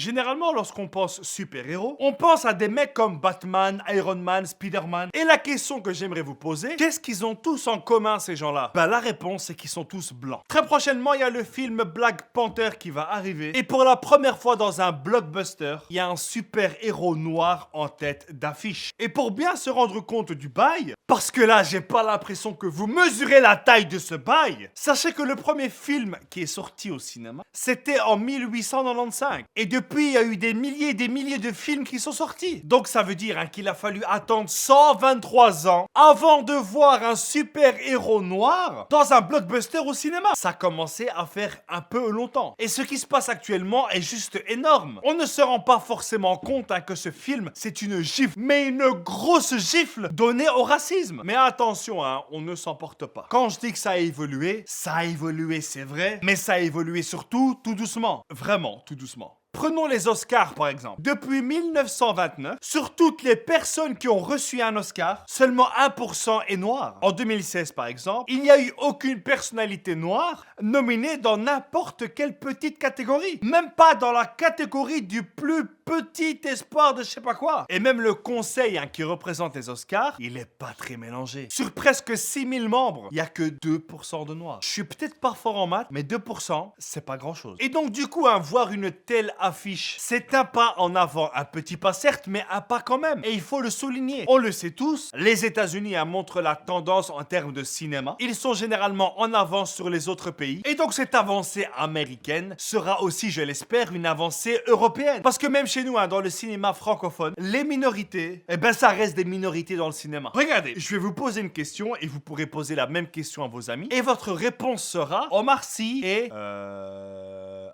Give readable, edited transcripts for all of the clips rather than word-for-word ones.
Généralement, lorsqu'on pense super-héros, on pense à des mecs comme Batman, Iron Man, Spider-Man. Et la question que j'aimerais vous poser, qu'est-ce qu'ils ont tous en commun ces gens-là? Ben la réponse c'est qu'ils sont tous blancs. Très prochainement, il y a le film Black Panther qui va arriver. Et pour la première fois dans un blockbuster, il y a un super-héros noir en tête d'affiche. Et pour bien se rendre compte du bail, parce que là, j'ai pas l'impression que vous mesurez la taille de ce bail, sachez que le premier film qui est sorti au cinéma, c'était en 1895. Et depuis, il y a eu des milliers et des milliers de films qui sont sortis. Donc ça veut dire qu'il a fallu attendre 123 ans avant de voir un super-héros noir dans un blockbuster au cinéma. Ça commençait à faire un peu longtemps. Et ce qui se passe actuellement est juste énorme. On ne se rend pas forcément compte que ce film, c'est une gifle, mais une grosse gifle donnée au racisme. Mais attention, on ne s'emporte pas. Quand je dis que ça a évolué, c'est vrai, mais ça a évolué surtout tout doucement. Vraiment, tout doucement. Prenons les Oscars par exemple. Depuis 1929, sur toutes les personnes qui ont reçu un Oscar, seulement 1% est noir. En 2016 par exemple, il n'y a eu aucune personnalité noire nominée dans n'importe quelle petite catégorie. Même pas dans la catégorie du plus petit espoir de je sais pas quoi. Et même le conseil qui représente les Oscars, il est pas très mélangé. Sur presque 6000 membres, il n'y a que 2% de noirs. Je suis peut-être pas fort en maths, mais 2%, c'est pas grand chose. Et donc du coup, voir une telle affiche, c'est un pas en avant, un petit pas certes, mais un pas quand même. Et il faut le souligner. On le sait tous, les États-Unis montrent la tendance en termes de cinéma. Ils sont généralement en avance sur les autres pays. Et donc cette avancée américaine sera aussi, je l'espère, une avancée européenne. Parce que même chez nous, dans le cinéma francophone, les minorités, ça reste des minorités dans le cinéma. Regardez, je vais vous poser une question et vous pourrez poser la même question à vos amis. Et votre réponse sera Omar Sy et...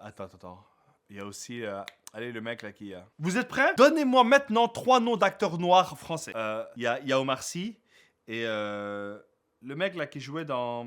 Attends. Il y a aussi... Allez, le mec là qui... Vous êtes prêts? Donnez-moi maintenant 3 noms d'acteurs noirs français. Il y a Omar Sy et le mec là qui jouait dans...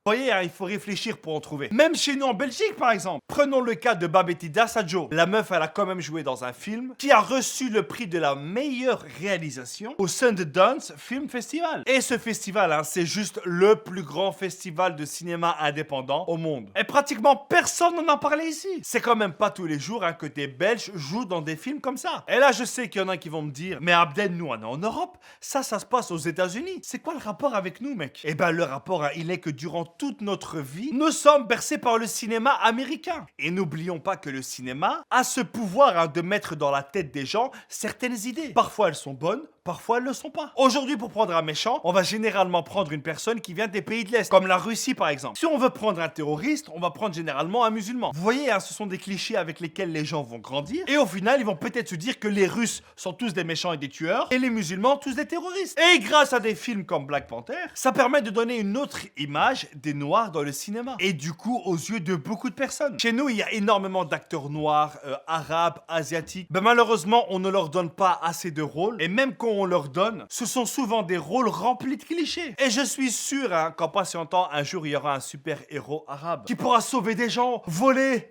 Vous voyez, il faut réfléchir pour en trouver. Même chez nous en Belgique, par exemple. Prenons le cas de Babetty Dassajo. La meuf, elle a quand même joué dans un film qui a reçu le prix de la meilleure réalisation au Sundance Film Festival. Et ce festival, c'est juste le plus grand festival de cinéma indépendant au monde. Et pratiquement personne n'en a parlé ici. C'est quand même pas tous les jours que des Belges jouent dans des films comme ça. Et là, je sais qu'il y en a qui vont me dire, mais Abdel, nous, on est en Europe. Ça se passe aux États-Unis. C'est quoi le rapport avec nous, mec? Eh ben, le rapport, il est que durant toute notre vie, nous sommes bercés par le cinéma américain. Et n'oublions pas que le cinéma a ce pouvoir de mettre dans la tête des gens certaines idées. Parfois elles sont bonnes, parfois elles ne le sont pas. Aujourd'hui, pour prendre un méchant, on va généralement prendre une personne qui vient des pays de l'Est, comme la Russie par exemple. Si on veut prendre un terroriste, on va prendre généralement un musulman. Vous voyez, ce sont des clichés avec lesquels les gens vont grandir. Et au final, ils vont peut-être se dire que les Russes sont tous des méchants et des tueurs, et les musulmans tous des terroristes. Et grâce à des films comme Black Panther, ça permet de donner une autre image des noirs dans le cinéma. Et du coup, aux yeux de beaucoup de personnes. Chez nous, il y a énormément d'acteurs noirs, arabes, asiatiques. Malheureusement, on ne leur donne pas assez de rôles. Et même quand on leur donne, ce sont souvent des rôles remplis de clichés. Et je suis sûr qu'en patientant, un jour, il y aura un super-héros arabe qui pourra sauver des gens, voler.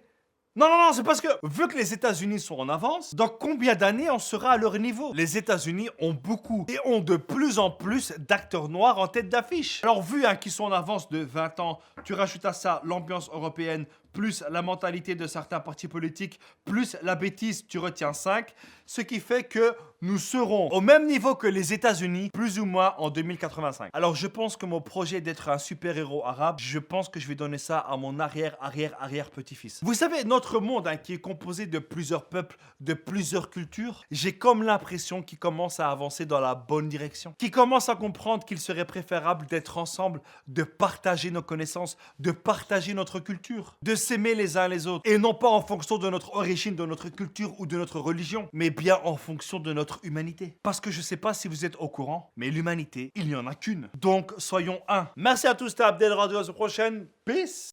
Non, c'est parce que, vu que les États-Unis sont en avance, dans combien d'années on sera à leur niveau? Les États-Unis ont beaucoup et ont de plus en plus d'acteurs noirs en tête d'affiche. Alors, vu qu'ils sont en avance de 20 ans, tu rajoutes à ça l'ambiance européenne, plus la mentalité de certains partis politiques, plus la bêtise, tu retiens 5, ce qui fait que nous serons au même niveau que les États-Unis, plus ou moins en 2085. Alors je pense que mon projet d'être un super-héros arabe, je pense que je vais donner ça à mon arrière-petit-fils. Vous savez, notre monde qui est composé de plusieurs peuples, de plusieurs cultures, j'ai comme l'impression qu'il commence à avancer dans la bonne direction. Qu'il commence à comprendre qu'il serait préférable d'être ensemble, de partager nos connaissances, de partager notre culture, de s'aimer les uns les autres. Et non pas en fonction de notre origine, de notre culture ou de notre religion, mais bien en fonction de notre humanité. Parce que je sais pas si vous êtes au courant, mais l'humanité, il n'y en a qu'une. Donc, soyons un. Merci à tous, c'était Abdel Radio, à la prochaine. Peace!